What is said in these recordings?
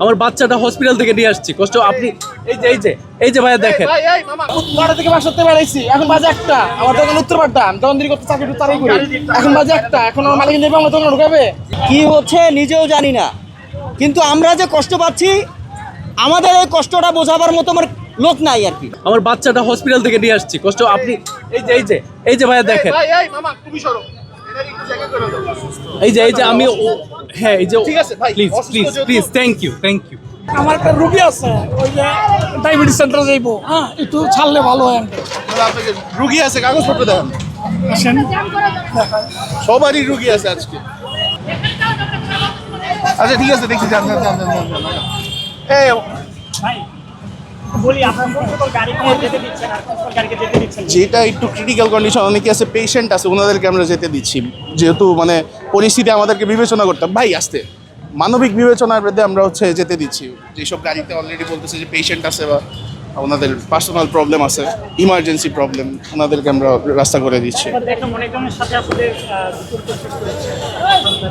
আমার বাচ্চাটা হসপিটাল থেকে নিয়ে আসছি কষ্ট আপনি এই যে ভাইয়া দেখেন বাড়ি থেকে বাসাতে বেড়াইছি এখন বাজে একটা আমার দোকান উত্তর পাড্ডা দোকান দিকে করতে চাকরি তারাই করি এখন বাজে একটা এখন আমার মালিক নেবে আমার দোকান ঢুকাবে কি হচ্ছে নিজেও জানি না, কিন্তু আমরা যে কষ্ট পাচ্ছি আমাদের এই কষ্টটা বোঝাবার মতো আমার লোক নাই আর কি। আমার বাচ্চাটা হসপিটাল থেকে নিয়ে আসছি কষ্ট আপনি এই যে ভাইয়া দেখেন এই যে আমি হ্যাঁ এই যে ঠিক আছে ভাই, please please please thank you আমার একটা রুগী আছে ওই যে ডায়াবেটিস সেন্টারে যাইবো, হ্যাঁ একটু ছাড়লে ভালো হয় আমাকে। রুগী আছে, কাগজপত্র দেন। আসেন সবারই রুগী আছে আজকে। আচ্ছা ঠিক আছে, দেখি যান। এই যেটা একটু ক্রিটিক্যাল কন্ডিশন, অনেকে আছে পেশেন্ট আছে, ওনাদেরকে আমরা যেতে দিচ্ছি, যেহেতু মানে পরিস্থিতি আমাদেরকে বিবেচনা করতাম। ভাই আসতে মানবিক বিবেচনার মধ্যে আমরা যেতে দিচ্ছি। যেসব গাড়িতে অলরেডি বলতেছে যে পেশেন্ট আছে বা ওনাদের পার্সোনাল প্রবলেম আছে, ইমার্জেন্সি প্রবলেম, ওনাদেরকে আমরা রাস্তা করে দিচ্ছি।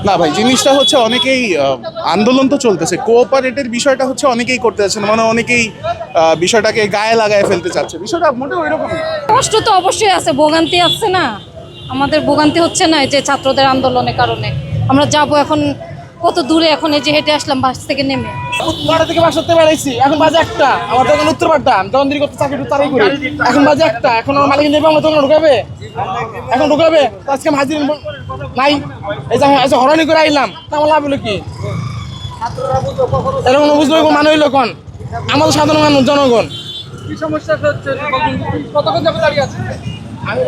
না ভাই, জিনিসটা অনেকেই আন্দোলন তো চলতেছে, কোঅপারেটের বিষয়টা অনেকেই করতে যাচ্ছে না, মানে অনেকেই বিষয়টাকে গায়ে লাগায় ফেলতে চাচ্ছে। বিষয়টা মোটেও এরকম না। কষ্ট তো অবশ্যই আছে, ভোগান্তি আছে না, আমাদের ভোগান্তি হচ্ছে না এই যে ছাত্রদের আন্দোলনের কারণে। আমরা যাব এখন কত দূরে, এখন এই যে হেঁটে আসলাম বাস থেকে নেমে। বাড়ি থেকে বাসাতে বেড়াইছি এখন বাজে একটা আমার দোকান উত্তর পাড্ডা দোকান দিকে করতে চাকরি তারাই করি এখন বাজে একটা এখন আমার মালিক নেবে আমার দোকান ঢুকাবে এখন ঢুকাবে আজকে আমি হাজির নাই এই যে হরানি করে আইলাম তা আমার লাভ হলো কি? এরকম বুঝলো মানে হইলো কোন আমাদের সাধারণ মানুষ জনগণ কি সমস্যা হচ্ছে কতক্ষণ যাবে দাঁড়িয়ে আছে আমি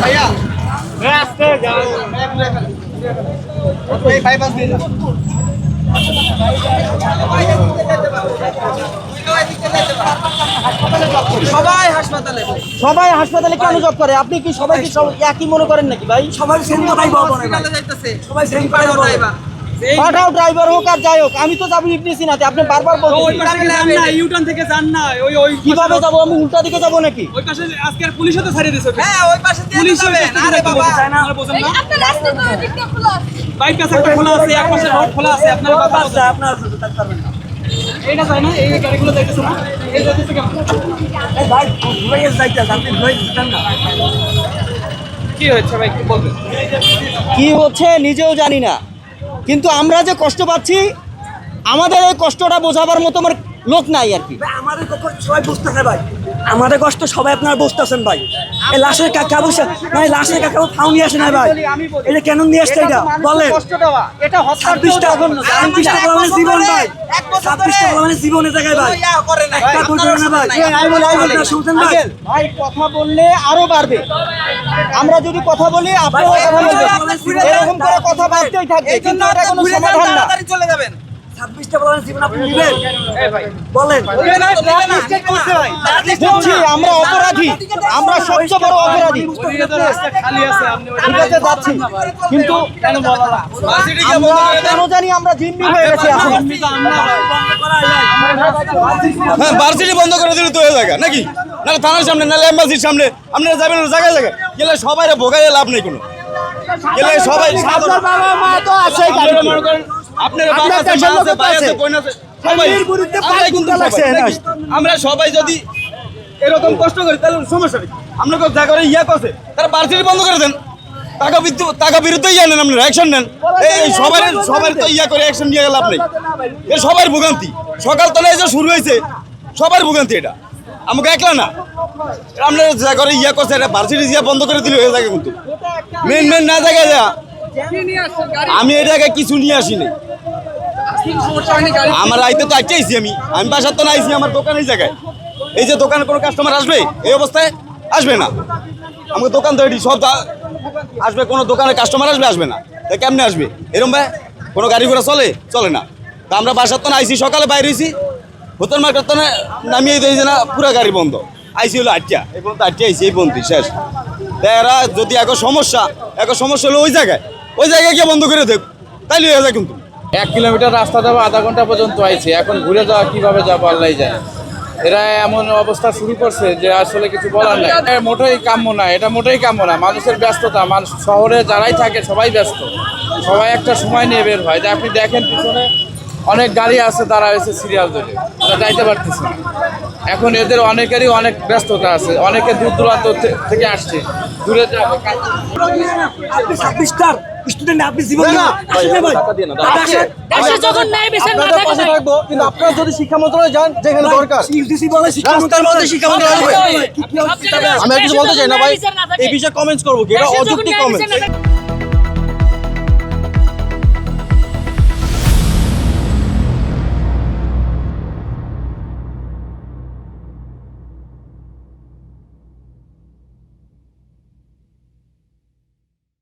ভাইয়া সবাই হাসপাতালে কেন জব করে? আপনি কি সবাইকে একই মনে করেন নাকি ভাই? সবাই পাঠাও ড্রাইভার হোক আর যাই হোক, আমি তো যাবো ইবনিসি নাতে। আপনি বারবার বলছেন ইউটার্ন থেকে যান না কিভাবে যাবো? আমি উল্টা দিকে যাবো নাকি? ওই পাশে আজকে পুলিশও তো ছাড়িয়ে দিয়েছে। হ্যাঁ ওই পাশে দিয়ে যাবেন। আরে বাবা আপনার রাস্তা তো দিকটা খোলা আছে, বাইপাস একটা খোলা আছে, এক পাশে রোড খোলা আছে, আপনার বাবা আছে, আপনার যেতে পারবেন না। এইটা যায় না, এই গাড়িগুলো যাইতেছে না, এই যাইতেছে কেমন? ভাই ঘুরে যাইতেছে, আপনি ঘুরে যান না। কি হয়েছে ভাই, কি বলবেন? কি হচ্ছে নিজেও জানি না, কিন্তু আমরা যে কষ্ট পাচ্ছি আমাদের এই কষ্টটা বোঝাবার মতো আমার লোক নাই আর কি। আমাদের কষ্ট সবাই বুঝতেছে ভাই, আমাদের কষ্ট সবাই আপনারা বুঝতেছেন ভাই। এই লাশের কাকা বসে মানে লাশের কাকা ফাউ নিয়ে আসে না ভাই, এটা কেন নিয়ে আসছে? এটা বলেন, এটা 26টা মানে জীবন ভাই, 26টা মানে জীবনের জায়গায় ভাই একটা করবে না ভাই। আপনারা শুনছেন ভাই? ভাই কথা বললে আরো বাড়বে, আমরা যদি কথা বলি আপনারাও কথা বলবেন, এরকম করে কথা বাড়তেই থাকবে, কিন্তু এটা কোনো সমাধান না। তাড়াতাড়ি চলে যাবেন। 26টা মানে জীবন আপনি নেবেন বলেন? বলছি আমরা অপরাধী, আমরা সবচেয়ে বড় অপরাধী। ঠিক আছে যাচ্ছি, কিন্তু আমরা কেন জানি আমরা জিম্মি হয়ে গেছি এখন। হ্যাঁ, ভার্সিটি বন্ধ করে দিলে তো হয়ে যায় নাকি? নাহলে থানার সামনে, নাহলে এম্বাসির সামনে আপনারা যাবেন জায়গায় জায়গায় গেলে সবাই ভোগাইলে লাভ নেই কোনো। গেলে সবাই আপনার বাবা মা তো আছেই গাড়িতে। আমরা সবাই যদি এরকম কষ্ট করি তাহলে সমস্যা নেই। আপনাকে যা করে ইয়া করছে তারা ভার্সিটি বন্ধ করে দেন, টাকা বিরুদ্ধে ইয়া নেন, আপনারা অ্যাকশন নেন। এই সবাই তো ইয়া করে অ্যাকশন নিয়ে লাভ নেই, এ সবার ভোগান্তি। সকাল তলায় যে শুরু হয়েছে সবার ভোগান্তি, এটা আমাকে একলা না। আপনারা যা করে ইয়া করছে এটা ভার্সিটি ইয়া বন্ধ করে দিলে হয়ে থাকে, কিন্তু মেন না জায়গায় যা আমি এটাকে কিছু নিয়ে আসিনি। আমার আইতে তো আইতেছি, আমি বাসার তো না আইছি, আমার দোকান এই জায়গায়। এই যে দোকানে কোনো কাস্টমার আসবে এই অবস্থায়? আসবে না। আমাকে দোকান তো এটি সব আসবে, কোনো দোকানে কাস্টমার আসবে না, তাই কেমনে আসবে? এরকম ভাই কোনো গাড়ি ঘোড়া চলে না। তা আমরা বাসার তো না আইছি, সকালে বাইরে হয়েছি, হোটেল মার্কেট তো নামিয়ে দিয়েছে না, পুরো গাড়ি বন্ধ। আইসি হলো 8টা, এই পর্যন্ত 8টা আইসি, এই পর্যন্ত শেষ। তাই এরা যদি এখন সমস্যা হলো ওই জায়গায় গিয়ে বন্ধ করে দেব, তাইলে হয়ে যায়। কিন্তু 1 কিলোমিটার রাস্তা যাবো, আধা ঘন্টা পর্যন্ত আইছে, এখন ঘুরে যাওয়া কিভাবে যাবো আল্লাহ যায়। এরা এমন অবস্থা শুরু করছে যে আসলে কিছু বলার নেই। এটা মোটেই কাম্য না, এটা মোটেই কাম্য না। মানুষের ব্যস্ততা, মানুষ শহরে যারাই থাকে সবাই ব্যস্ত, সবাই একটা সময় নিয়ে বের হয়। যে আপনি দেখেন পিছনে অনেক গাড়ি আছে, তারা হয়েছে সিরিয়াল ধরে, তারা যাইতে পারতেছে না। এখন এদের অনেকেরই অনেক ব্যস্ততা আছে, অনেকে দূর দূরান্ত থেকে আসছে, দূরে যাবে। আপনি 26টার স্টুডেন্ট, আপনি জীবন দিবেন। আসেন না ভাই, আপনি আসেন। দেশে যখন ন্যায় বিচার না আপনাদের পাশে থাকে থাকবো, কিন্তু আপনারা যদি শিক্ষা মন্ত্রণালয়ে যান যেখানে দরকার, ইউজিসি বলে শিক্ষা রাস্তার মধ্যে শিক্ষা মন্ত্রণালয় আসবে। সব জায়গায় আমি আর কিছু বলতে চাই না ভাই, ন্যায় বিচার না থাকে। এই বিষয়ে কমেন্টস করবো কি, এটা দেশে যখন অযৌক্তিক ন্যায় বিচার কমেন্টস। না থাকে।